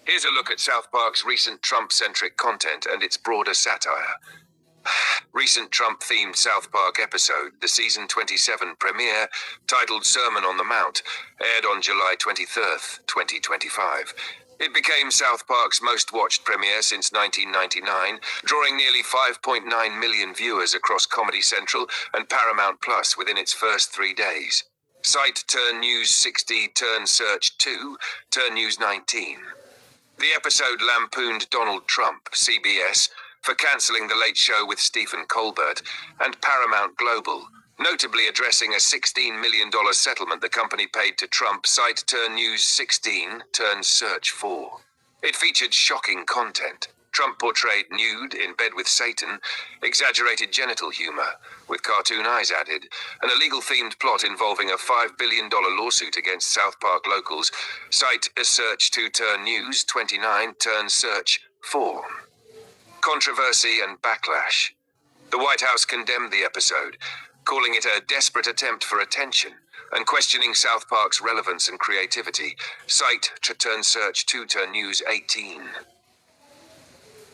Here's a look at South Park's recent Trump-centric content and its broader satire. Recent Trump-themed South Park episode, the season 27 premiere, titled Sermon on the Mount, aired on July 23rd, 2025. It became South Park's most-watched premiere since 1999, drawing nearly 5.9 million viewers across Comedy Central and Paramount Plus within its first 3 days. Cite Turn News 60, Turn Search 2, Turn News 19. The episode lampooned Donald Trump, CBS, for cancelling The Late Show with Stephen Colbert, and Paramount Global, notably addressing a $16 million settlement the company paid to Trump. Cite Turn News 16, Turn Search 4. It featured shocking content. Trump portrayed nude, in bed with Satan, exaggerated genital humor, with cartoon eyes added, an illegal-themed plot involving a $5 billion lawsuit against South Park locals. Cite a Search 2 Turn News 29, Turn Search 4. Controversy and backlash. The White House condemned the episode, calling it a desperate attempt for attention, and questioning South Park's relevance and creativity. Cite Turn Search 2 Turn News 18.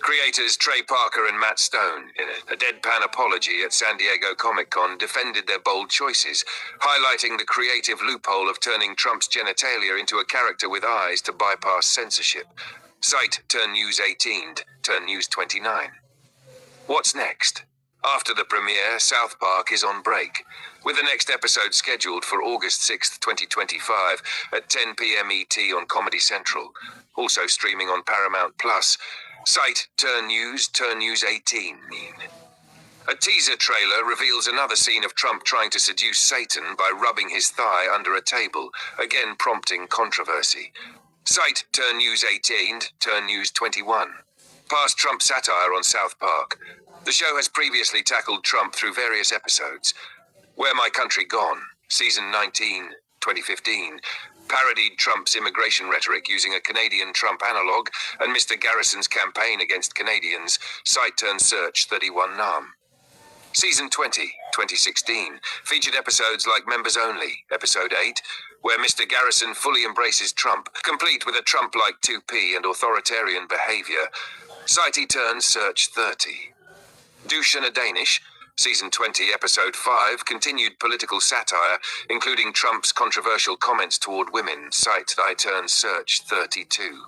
Creators Trey Parker and Matt Stone, in a deadpan apology at San Diego Comic-Con, defended their bold choices, highlighting the creative loophole of turning Trump's genitalia into a character with eyes to bypass censorship. Cite Turn News 18, Turn News 29. What's next? After the premiere, South Park is on break, with the next episode scheduled for August 6, 2025, at 10 p.m. ET on Comedy Central, also streaming on Paramount Plus. Cite Turn News 18. A teaser trailer reveals another scene of Trump trying to seduce Satan by rubbing his thigh under a table, again prompting controversy. Cite Turn News 18, Turn News 21. Past Trump satire on South Park. The show has previously tackled Trump through various episodes. Where My Country Gone, Season 19, 2015, parodied Trump's immigration rhetoric using a Canadian Trump analog and Mr. Garrison's campaign against Canadians. Cite Turn Search 31 Nam. Season 20, 2016, featured episodes like Members Only, Episode 8, where Mr. Garrison fully embraces Trump, complete with a Trump-like 2P and authoritarian behavior. Cite Turn Search 30. Douche and a Danish, Season 20, Episode 5, continued political satire, including Trump's controversial comments toward women. Cite Turn Search 32.